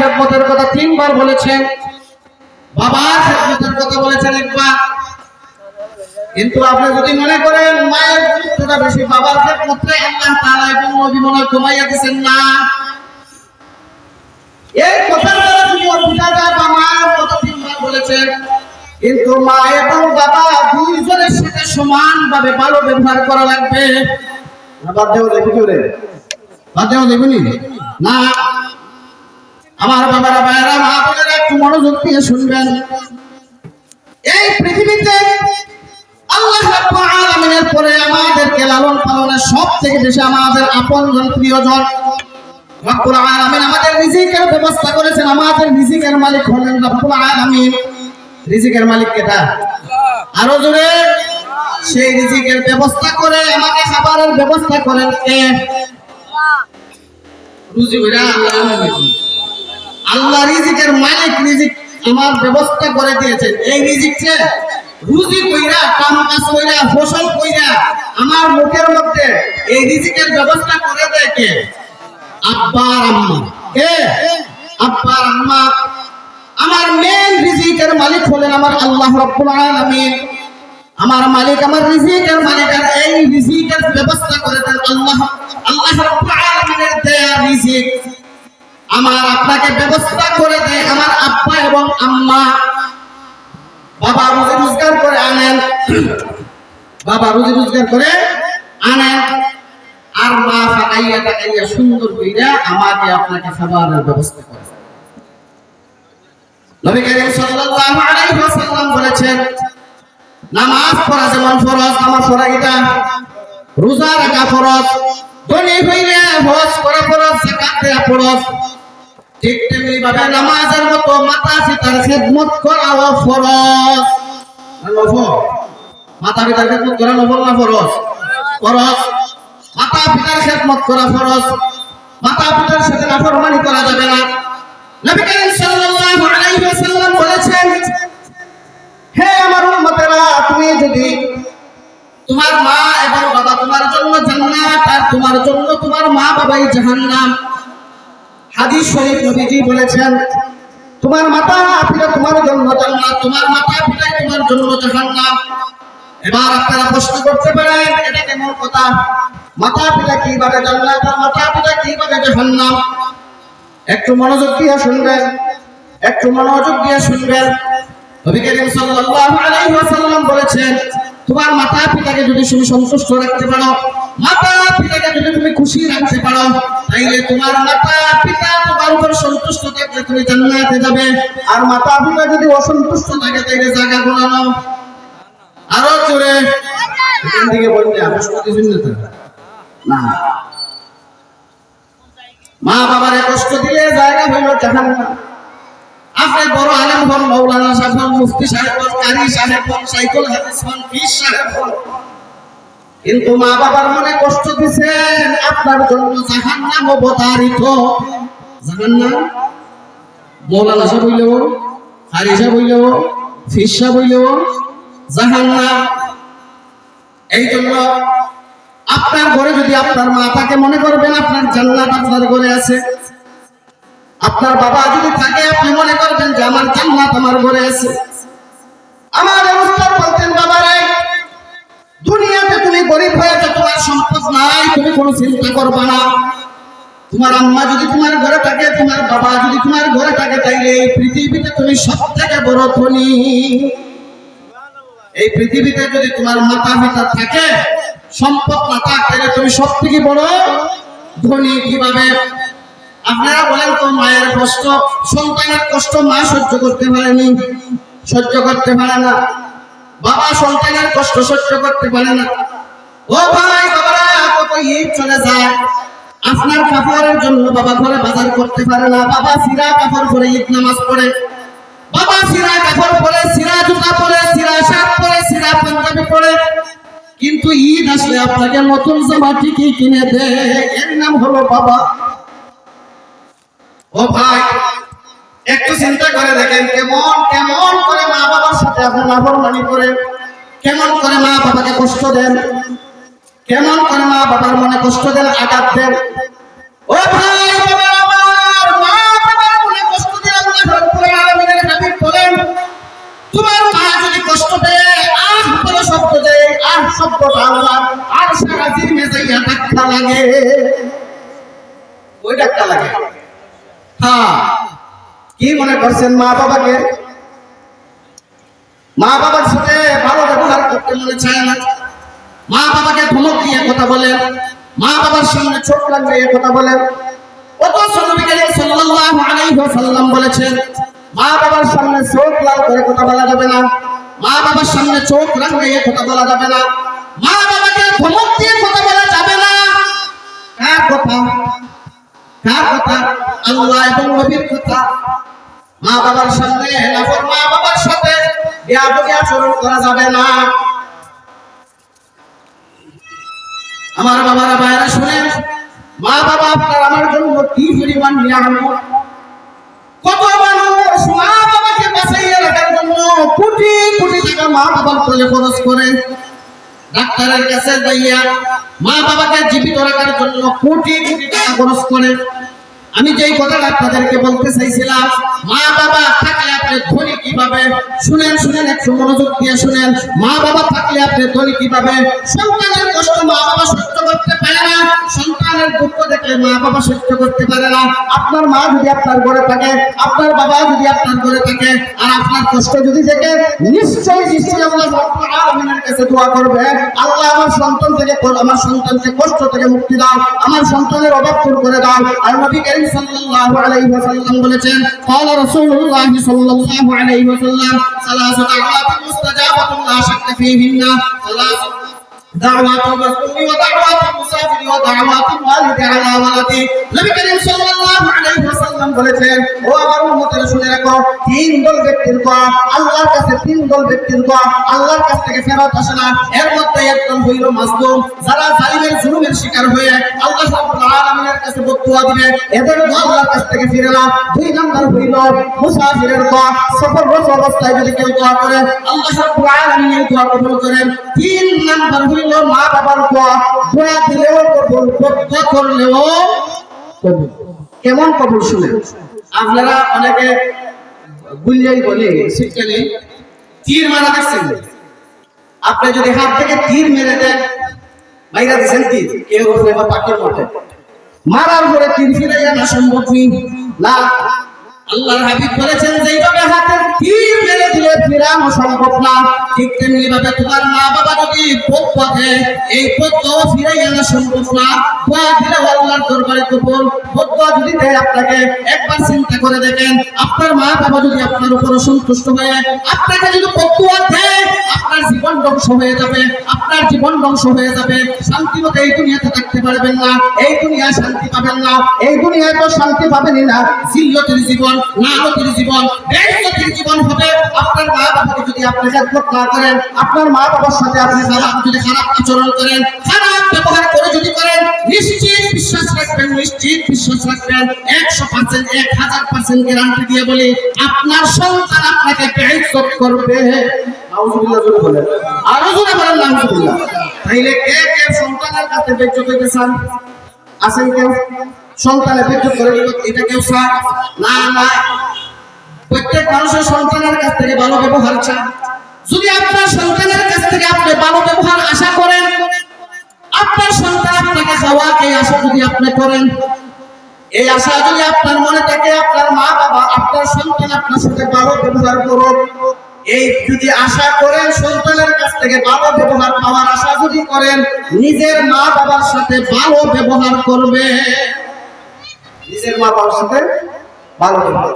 খেদমতের কথা 3 বার বলেছেন, বাবার খেদমতের কথা বলেছেন 1 বার। কিন্তু আপনি যদি মনে করেন মায়ের গুরুত্বটা বেশি, বাবার খেদমতে আল্লাহ তাআলা এবং নবী মনে কমাইয়া দিবেন না, এই কথার দ্বারা যদি বোঝা যায় মায়ের কথা 3 বার বলেছেন, কিন্তু মা এবং বাবা দুইজনের সাথে সমানভাবে ভালো ব্যবহার করা লাগবে। না বাদ দেও দেখি জোরে, বাদ দেও দেখুনি না। আমার বাবারা ভাইরা মা বোনেরা একটু মনোযোগ দিয়ে শুনবেন। এই পৃথিবীতে আল্লাহ রাব্বুল আলামিনের পরে আমাদেরকে লালন পালনের সবথেকে বেশি আমাদের আপনজন প্রিয়জন রব্বুল আলামিন আমাদের রিজিকের ব্যবস্থা করেছেন। আমাদের রিজিকের মালিক হলেন রব্বুল আলামিন। রিজিকের মালিক কেটা? আরো জোরে। সেই রিজিকের ব্যবস্থা করে আমাকে খাবারের ব্যবস্থা করেন কে? রুজি হইরা আল্লাহ রিজিকের মালিক। রিজিক আমার ব্যবস্থা করে দিয়েছেন। এই রিজিককে রুজি কইরা, কাম কাজ কইরা, ফসল কইরা আমার মুখের মধ্যে এই রিজিকের ব্যবস্থা করে দেয় কে? আব্বা আর আম্মা। কে? আব্বা আর আম্মা। আমার মেন রিজিকের মালিক হলেন আমার আল্লাহ রাব্বুল আলামিন। আমার মালিক, আমার রিজিকের মালিক। আর এই রিজিকের ব্যবস্থা করে দেন আল্লাহ রাব্বুল আলামিনের দেয়া রিজিক আমার আপনাকে ব্যবস্থা করে দেয় আমার আব্বা এবং আম্মা। বাবা রুজি রোজগার করে আনেন, বাবা রুজি রোজগার করে আনেন, আর মা ফাটাইয়া টাকাইয়া সুন্দর কইরা আমাকে আপনাকে খাবারের ব্যবস্থা করে। নবী করিম সাল্লাল্লাহু আলাইহি ওয়াসাল্লাম বলেছেন, নামাজ পড়া যেমন ফরজ, নামাজ পড়া এটা, রোজা রাখা ফরজ, ধনী হইলে হজ করা ফরজ, যাকাত দেয়া ফরজ, ঠিক তেমনি ভাবে নামাজের মতো মাতা পিতার খেদমত করাও ফরজ। মাতা পিতার খেদমত করা নফল না ফরজ? ফরজ। মাতা পিতার খেদমত করা ফরজ। মাতা পিতার সাথে নাফরমানি করা যাবে না। নবী করিম সাল্লাল্লাহু আলাইহি ওয়াসাল্লাম বলেছেন, হে আমার উম্মতেরা, তুমি যদি তোমার মা এবং বাবা তোমার জন্য জান্নাত আর তোমার জন্য তোমার মা বাবাই জাহান্নাম। হাদিস শরীফ নবীজি বলেছেন, তোমার মাতা পিতা তোমার জন্য জান্নাত, তোমার মাতা পিতা তোমার জন্য জাহান্নাম। এবার আপনারা প্রশ্ন করতে পারেন, এটা কেমন কথা? মাতা পিতা কিভাবে জান্নাত আর মাতা পিতা কিভাবে জাহান্নাম? একটু মনোযোগ দিয়ে শুনবেন, একটু মনোযোগ দিয়ে শুনবেন। নবী করিম সাল্লাল্লাহু আলাইহি ওয়াসাল্লাম বলেছেন, তোমার মাতা পিতাকে যদি তুমি সন্তুষ্ট রাখতে পারো, মাতা পিতাকে যদি তুমি খুশি রাখতে পারো, তাইলে তোমার মাতা পিতা তোমার উপর সন্তুষ্ট থাকলে তুমি জান্নাতে যাবে। আর মাতা পিতা যদি অসন্তুষ্ট থাকে তাইলে জায়গা গুনানো। আরো জোরে এখান থেকে বলতে প্রশ্ন দিবেন না। মা বাবারে কষ্ট দিলে জায়গা হইল জাহান্নাম। আপনি বড় আলেম হন, মাওলানা সাহেব হন, মুফতি সাহেব হন, কারি সাহেব হন, সাইকুল হাদিস হন, পীর সাহেব হন, কিন্তু মা বাবার মনে কষ্ট দিবেন, আপনার জন্য জাহান্নাম অবধারিত। জাহান্নাম মাওলানা সাহেব হইলেও, কারি সাহেব হইলেও, পীর সাহেব হইলেও জাহান্নাম। এই জন্য আপনার ঘরে যদি আপনার মা থাকে, মনে করবেন আপনার জান্নাত আপনার ঘরে আছে। আপনার বাবা যদি থাকে, আপনি মনে করবেন যে আমার জান্নাত আমার ঘরে আছে। আমার উস্তাদ বলতেন, বাবারে দুনিয়াতে তুমি গরিব হয়েছে, তোমার সম্পদ নাই, তুমি কোনো চিন্তা করবা না। তোমার আম্মা যদি তোমার ঘরে থাকে, তোমার বাবা যদি তোমার ঘরে থাকে, তাইলে এই পৃথিবীতে তুমি সবথেকে বড় ধনী। এই পৃথিবীতে যদি তোমার মাতা পিতা থাকে, সম্পদ না থাকে, তুমি সবথেকে বড় ধনী। কিভাবে? আপনারা বলেন তো, মায়ের কষ্ট, সন্তানের কষ্ট মা সহ্য করতে পারেনি, সহ্য করতে পারে না। বাবা সন্তানের কষ্ট সহ্য করতে পারে না। ও ভাই বাবারা, কত ঈদ চলে যায়, আপনার কাপড়ের জন্য বাবা ঘরে বাজার করতে পারে না। বাবা সিরা কাপড় পরে ঈদ নামাজ পড়ে, বাবা সিরা কাপড় পরে, সিরা জুতা পরে, সিরা শার্ট পরে, সিরা পাঞ্জাবি পরে, কিন্তু ঈদ আসলে আপনাকে নতুন জামা ঠিকই কিনে দেয়। এর নাম হলো বাবা। ও ভাই, একটু চিন্তা করে দেখেন, কেমন কেমন করে মা বাবার সাথে আপনি নাফরমানি করেন, কেমন করে মা বাবাকে কষ্ট দেন, কেমন করে মা বাবার মনে কষ্ট দেন, আঘাত দেন। ও ভাই, বাবার আমার মা বাবার মনে লাগে। হ্যাঁ, কি মনে করছেন মা বাবাকে? মা বাবার সাথে ভালো ব্যবহার করতে মনে চায় না। মা বাবাকে ধমক দিয়ে কথা বলেন, মা বাবার সামনে চোখ লাগিয়ে কথা বলেন। অথচ নবী করিম সাল্লাল্লাহু আলাইহি ওয়াসাল্লাম বলেছেন, মা বাবার সামনে চোখ লাল করে কথা বলা যাবে না, মা বাবার সামনে চোখ রাঙিয়ে কথা বলা যাবে না, মা বাবাকে ধমক দিয়ে কথা বলা যাবে না। কার কথা? কার কথা? আল্লাহ এবং নবীর কথা। মা বাবার সামনে মা বাবার সাথে বেয়াদবি আচরণ করা যাবে না। আমার বাবারা ভাইরা শুনেন, মা বাবা আপনার আমার জন্য কি পরিমাণ নিয়ামত। কত মানুষ মা বাবাকে বাঁচাইয়া রাখার জন্য কোটি কোটি টাকা মা বাবার কোলে খরচ করে, ডাক্তারের কাছে যাইয়া মা বাবাকে জীবিত রাখার জন্য কোটি কোটি টাকা খরচ করে। আমি যেই কথাটা আপনাদেরকে বলতে চাইছিলাম, মা বাবা থাকলে আপনি ধনী কিভাবে? শুনেন শুনেন, একটু মনোযোগ দিয়ে শুনেন। মা বাবা থাকলে আপনি ধনী কিভাবে? সন্তানের কষ্ট মা বাবা সহ্য করতে পারে না, সন্তানের দুঃখ দেখলে মা বাবা সহ্য করতে পারে না। আপনার মা যদি আপনার ঘরে থাকে, আপনার বাবা যদি আপনার ঘরে থাকে, আর আপনার কষ্ট যদি দেখে, নিশ্চয়ই নিশ্চয়ই আল্লাহ রাব্বুল আলামিনের কাছে দোয়া করবে, আল্লাহ আমার সন্তানকে কষ্ট থেকে মুক্তি দাও, আমার সন্তানের অভাব দূর করে দাও। আর নবী করিম সাল্লাল্লাহু আলাইহি ওয়াসাল্লাম বলেছেন, ক্বালা রাসূলুল্লাহ সাল্লাল্লাহু আলাইহি ওয়াসাল্লাম, সালাসু দাওয়াতুন মুস্তাজাবাতুন লা শাক্কা ফীহিন্না, সালাসু দাওয়াতুল মাসলুমি ওয়া দাওয়াতুল মুসাফিরি ওয়া দাওয়াতুল ওয়ালিদি আলা ওয়ালাদি। নবী করিম সাল্লাল্লাহু আলাইহি ওয়াসাল্লাম বলেছেন, ও আমার উম্মতেরা শুনে রাখো, তিন দল ব্যক্তির দোয়া আল্লাহর কাছে, তিন দল ব্যক্তির দোয়া আল্লাহর কাছ থেকে ফেরত আসে না। এর মধ্যে একদল হইল মাজলুম, যারা জালিমের জুলুমের শিকার হয়ে আল্লাহ রাব্বুল আলামিনের কাছে বদদুয়া দিবে, এদের দোয়া আল্লাহর কাছ থেকে ফিরে না। দুই নাম্বার হইল মুসাফিরের দোয়া, সফররত অবস্থায় যদি কেউ দোয়া করে আল্লাহ রাব্বুল আলামিনের দোয়া কবুল করেন। তিন নাম্বার হইল মা বাবার দোয়া, দোয়া দিলেও কবুল, বদদুয়া করলেও কবুল। কেমন কবুল শুনেন। আপনারা অনেকে গুলিয়াই বলে শিক্ষানি তীর মারা দেখছেন। আপনি যদি হাত থেকে তীর মেরে দেন, বাইরা দিচ্ছেন তীর, কেউ বা পাখির মতো মারার পরে তীর ফিরাইয়া না সম্ভব না। আল্লাহর হাবিব বলেছেন, যেইভাবে হাতের তীর মেরে দিলে ফিরানো সম্ভব না, ঠিক তেমনি ভাবে তোমার মা বাবা যদি বদদুয়া দেয়, এই বদদুয়া ফিরাইয়া আনা সম্ভব না। দোয়া দিলে আল্লাহর দরবারে কবুল। বদদুয়া যদি দেয় আপনাকে, একবার চিন্তা করে দেখেন, আপনার মা বাবা যদি আপনার উপর সন্তুষ্ট হয়ে আপনাকে যদি বদদুয়া দেয়, আপনার জীবন ধ্বংস হয়ে যাবে, আপনার জীবন ধ্বংস হয়ে যাবে। শান্তি মতো এই দুনিয়াতে থাকতে পারবেন না, এই দুনিয়ায় শান্তি পাবেন না, এই দুনিয়ায় তো শান্তি পাবেনই না, জিল্লতের জীবন, নামতের জীবন, বেইজ্জতির জীবন হবে। আপনার মা বাবাকে যদি আপনি খেদমত না করেন, আপনার মা বাবার সাথে আপনি যদি খারাপ আচরণ করেন, খারাপ ব্যবহার করে যদি করেন, নিশ্চিত বিশ্বাস রাখবেন, নিশ্চিত বিশ্বাস রাখবেন, 100%, 1000% গ্যারান্টি দিয়ে বলি, আপনার সন্তান আপনাকে বেইজ্জত করবে। নাউজুবিল্লাহ জোরে বলেন, আরো জোরে বলেন নাউজুবিল্লাহ। তাইলে কে কে সন্তানের কাছে বেইজ্জত হইতে চান? আছেন কেউ? সন্তানের বেইজ্জত করে এটা কেউ চায় না? না, প্রত্যেক মানুষের সন্তানের কাছ থেকে ভালো ব্যবহার চায়। যদি আপনার সন্তানের কাছ থেকে আপনি ভালো ব্যবহার আশা করেন, আপনার সন্তান আপনাকে খাওয়াকে আশা যদি আপনি করেন, এই আশা যদি আপনার মনে থাকে, আপনার মা বাবা, আপনার সন্তান আপনার সাথে ভালো ব্যবহার করুক, এই যদি আশা করেন, সন্তানের কাছ থেকে ভালো ব্যবহার পাওয়ার আশা যদি করেন, নিজের মা বাবার সাথে ভালো ব্যবহার করবে। নিজের মা বাবার সাথে ভালো ব্যবহার।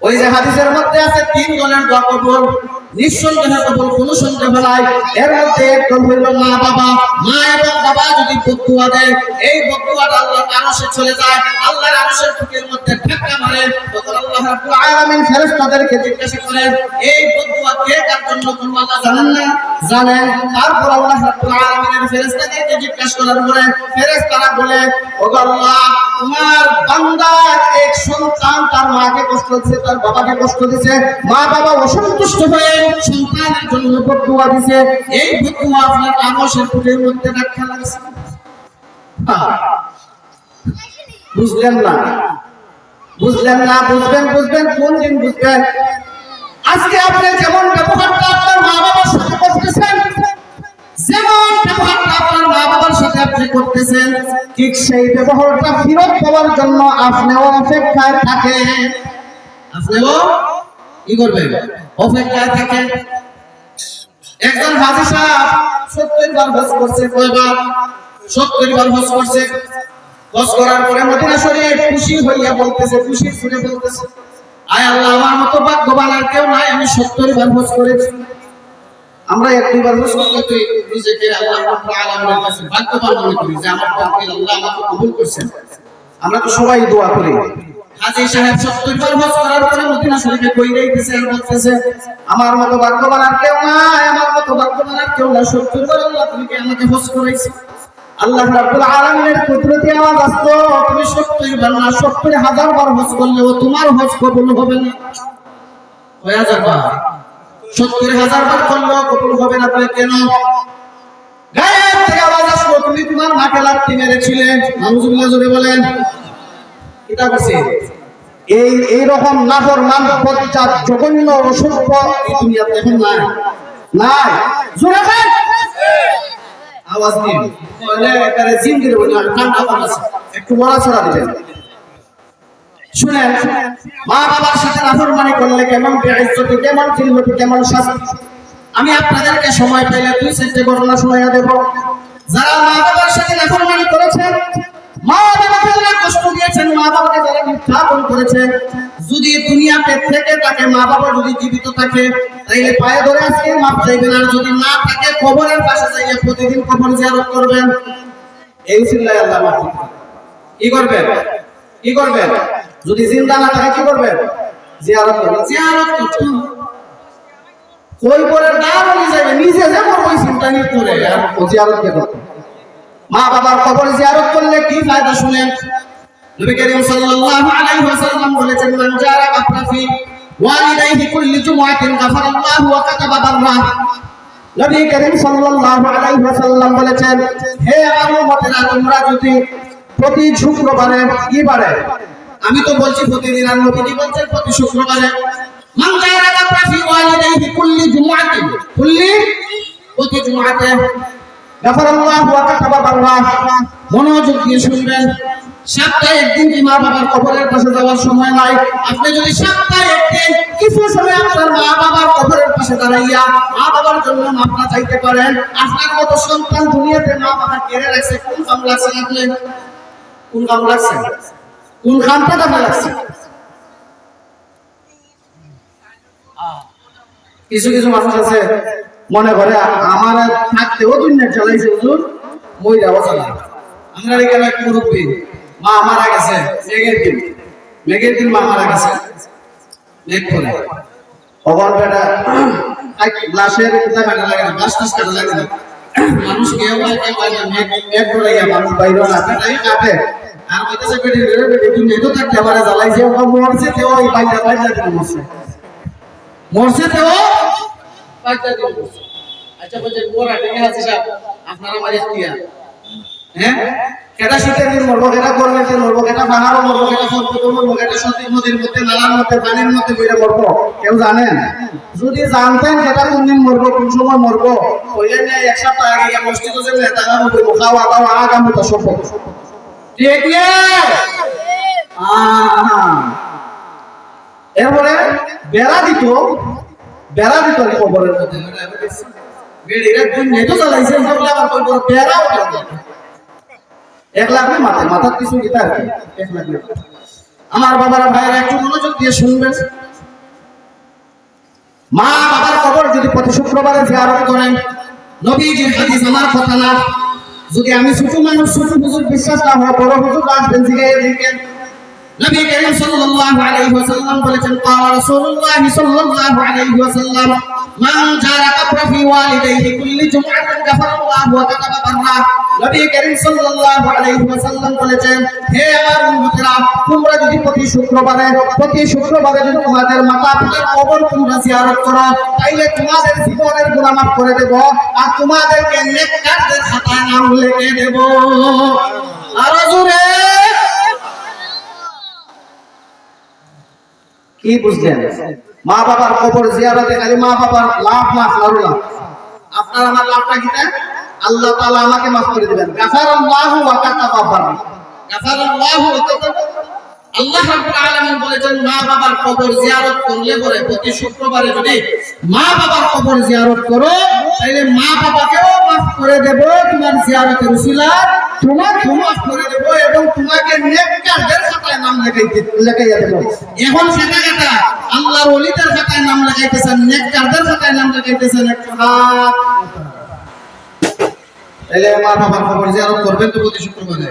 ওই যে হাদিসের মধ্যে আছে, তিন দলের দোয়া কবুল, নিঃসন্দেহে কবুল, কোনো সন্দেহ নাই। এর মধ্যে একদল হইল মা বাবা। মা এবং বাবা যদি বদদুয়া দেয়, এই বদদুয়াটা আল্লাহর আরশে চলে যায়, আল্লাহর আরশের বুকের মধ্যে ধাক্কা মারে। তখন আল্লাহ রাব্বুল আলামিন ফেরেশতাদেরকে জিজ্ঞাসা করেন, এই বদদুয়া কে কার জন্য করলো আল্লাহ জানেন না? জানেন। তারপর আল্লাহ রাব্বুল আলামিনের ফেরেশতাদেরকে জিজ্ঞাসা করার পরে ফেরেশতারা বলে, ও আল্লাহ, তোমার বান্দার এক সন্তান তার মাকে কষ্ট দিয়েছে, তার বাবাকে কষ্ট দিয়েছে, মা বাবা অসন্তুষ্ট হয়ে সন্তানের জন্য বদদুয়া দিয়েছে, এই বদদুয়া আপনার আরশের বুকের মধ্যে ধাক্কা লাগছে। বুঝলেন না? বুঝলেন না? বুঝবেন, বুঝবেন, কোন দিন বুঝবেন? আজকে আপনি যেমন ব্যবহারটা আপনার মা বাবার সাথে করতেছেন, যেমন ব্যবহারটা আপনার মা বাবার সাথে আপনি করতেছেন, ঠিক সেই ব্যবহারটা ফেরত পাওয়ার জন্য আপনিও অপেক্ষায় থাকেন। আপনিও কি করবেন? অপেক্ষায় থাকেন। একজন হাজী সাহেব 70 বার হজ করছে। কয়বার? 70 বার হজ করছে। হজ করার পরে মদিনা শরীফ খুশি হইয়া বলতেছে, খুশি সুরে বলতেছে, আয় আল্লাহ, আমার মতো ভাগ্যবান আর কেউ নাই, আমি 70 বার হজ করেছি। আমরা এক দুইবার হজ করলে তো নিজেকে আল্লাহ রাব্বুল আলামিনের কাছে ভাগ্যবান মনে করি যে আমার তাকদীর আল্লাহ আমাকে কবুল করেছেন। আমরা তো সবাই দোয়া করি। হাজী সাহেব 70 বার হজ করার পরে মদিনা শরীফে কই যাইতেছে আর বলতেছে, আমার মতো ভাগ্যবান আর কেউ নাই, আমার মতো ভাগ্যবান আর কেউ নাই, 70 বার আল্লাহ তুমি কি আমাকে হজ করাইছো। আল্লাহ রাব্বুল আলামিনের কুদরতি আওয়াজ আসতো, তুমি 70 বার না 70,000 বার হজ করলেও তোমার হজ কবুল হবে না। কয় হাজার বার? 70,000 বার করলেও কবুল হবে না। বলে কেন? গায়েব থেকে আওয়াজ আসলো, তুমি তোমার মাকে লাথি মেরেছিলে। নাউজুবিল্লাহ জোরে বলেন। এটা বলছে এই রকম নাফরমান বজ্জাত জঘন্য অসভ্য এই দুনিয়াতে এখন নাই, নাই। জোরে বলেন, আওয়াজ দিন। তাহলে এটারে জিন্দির বলি আর ঠান্ডা আছে, একটু নড়াচড়া দিবেন। শুনেন, মা বাবার সাথে নাফরমানি করলে কেমন বেইজ্জতি, কেমন খিল্লতি, কেমন শাস্তি। আমি আপনাদেরকে সময় পেলে 2-4টি ঘটনা শোনাইয়া দেব। যারা মা বাবার সাথে নাফরমানি করেছেন, মা বাবাকে যারা কষ্ট দিয়েছেন, মা বাবাকে যারা নির্যাতন করেছেন, যদি দুনিয়াতে থেকে থাকে, মা বাবা যদি জীবিত থাকে, তাইলে পায়ে ধরে আজকে মাপ চাইবেন। আর যদি না থাকে, কবরের পাশে যাইয়া প্রতিদিন কবর জিয়ারত করবেন। এই সিল্লায় আল্লাহ মাফ করবেন। কি করবেন? কি করবেন? যদি জিন্দা না থাকে কি করবেন? জিয়ারত করবেন। জিয়ারত করতে কই পরে দাঁড় হয়ে যাবে, নিজে যেমন ওই চিন্তা নিয়ে করে আর জিয়ারত কে করতে। মা বাবার কবর জিয়ারত করলে কি ফায়দা শুনেন। নবী করিম সাল্লাল্লাহু আলাইহি ওয়াসাল্লাম বলেছেন, মান জারা আফরাফি ওয়ালিদাইহি কুল্লি জুমআতিন গাফারাল্লাহু ওয়া কাতাবা বাররা। নবী করিম সাল্লাল্লাহু আলাইহি ওয়াসাল্লাম বলেছেন, হে আমার উম্মতেরা, তোমরা যদি প্রতি শুক্রবারে কি বারে, আমি তো বলছি প্রতিদিন, আর নবীজি বলছেন প্রতি শুক্রবারে, মান জারা আফরাফি ওয়ালিদাইহি কুল্লি জুমআতিন, কুল্লি প্রতি জুমআতে গাফারাল্লাহু ওয়া কাতাবা বাররা। মনোযোগ দিয়ে শুনবেন। সপ্তাহে একদিন কি মা বাবার কবরের পাশে যাওয়ার সময় নাই? আপনি যদি সপ্তাহে একদিন কিছু সময় আপনার মা বাবার কবরের পাশে দাঁড়াইয়া মা বাবার জন্য মাফ চাইতে পারেন, আপনার মতো সন্তান দুনিয়াতে মা বাবা কেড়ে রাখছে, কোন কাম লাগছে আপনি? কোন কাম লাগছে? কোন কামটা কামে লাগছে? কিছু কিছু মানুষ আছে মনে করে আমার থাকতেও দুনিয়া চালাইছে, হুজুর মই যাওয়া চালা। আমরা এখানে এক মুরব্বী, মা মারা গেছে মেঘের দিন মা মারা গেছে। মেঘ করে ভগবান বেটা গ্লাসের কাটা লাগে না, গ্লাস কাটা লাগে না। মানুষ কেউ মেঘ ঘুরাইয়া মানুষ বাইরে না কাটে। আর বলতেছে বেটি তুমি এত থাকতে আমার জ্বালাইছে, মরছে তেও ওই বাইরে মরছে, মরছে তেও বাইরে মরছে। আচ্ছা বলছেন মোরা ঠিক আছে সাহেব, আপনারা আমার ইখতিয়ার। হ্যাঁ, কেটা শীতের দিন মরবো, কেটা গরমের দিন মরবো, কেটা পাহাড়ও মরবো, কেটা পর্বতও মরবো, কেটা সতীর নদীর মধ্যে, নালার মধ্যে, পানির মধ্যে বেড়ে মরবো, কেউ জানেন? যদি জানতেন কেটা কোন দিন মরবো, কোন সময় মরবো, ওই জন্য 1 সপ্তাহ আগে মসজিদে যে নেতারা মতো খাওয়া দাওয়া আগামী তো সব ঠিক না। এরপরে বেড়া দিত কবরের মধ্যে, বেড়িরা দিন নেটো চালাইছে, আবার বেড়াও 1 লাখ মাথার কিছু গীতা আর কি 1 লাখ। আমার বাবারা ভাইয়েরা একটু মনোযোগ দিয়ে শুনবেন। মা বাবার কবর যদি প্রতি শুক্রবারে জিয়ারত করেন, নবীজির হাদিস আমার কথা না। যদি আমি ছোট মানুষ, ছোট হুজুর বিশ্বাস না হয়, বড় হুজুর আসবেন জিগাইয়া দেখেন। নবী করিম সাল্লাল্লাহু আলাইহি ওয়াসাল্লাম বলেছেন, ক্বালা রাসূলুল্লাহ সাল্লাল্লাহু আলাইহি ওয়াসাল্লাম, মান জারা কাবরা ফি ওয়ালিদাইহি কুল্লি জুমআতিন গাফারাল্লাহু ওয়া কাতাবা বাররা। নবী করিম সাল্লাল্লাহু আলাইহি ওয়াসাল্লাম বলেছেন, হে আমার উম্মতেরা, তোমরা যদি প্রতি শুক্রবারে যদি তোমাদের মাতা-পিতার কবর তোমরা জিয়ারত করো, তাইলে তোমাদের জীবনের গুনাহ মাফ করে দেব, আর তোমাদেরকে নেককারদের খাতায় নাম লিখে দেব। আর জোরে কি বুঝলেন? মা বাবার কবর জিয়ারতে খালি মা বাবার লাভ লাভ লাভ, আপনার আমার লাভটা কি? আল্লাহ তাআলা আমাকে মাফ করে দিবেন। গাফারাল্লাহু ওয়া কাতাবা বাররা। গাফারাল্লাহু ওয়া কাতাবা। আল্লাহ রাব্বুল আলামিন বলেছেন মা বাবার কবর জিয়ারত করলে পরে প্রতি শুক্রবারে যদি মা বাবার কবর জিয়ারত করো তাহলে মা বাবাকেও মাফ করে দেব, তোমার জিয়ারতের উসিলায় তোমাকে মাফ করে দেব এবং তোমাকে নেককারদের খাতায় নাম লেখাইয়া দেব। এখন সেটা কথা আল্লাহর ওলিদের খাতায় নাম লেখাইতেছেন, নেককারদের খাতায় নাম লেখাইতেছেন। একটা হাত তাহলে মা বাবার কবর জিয়ারত করবেন তো প্রতি শুক্রবারে।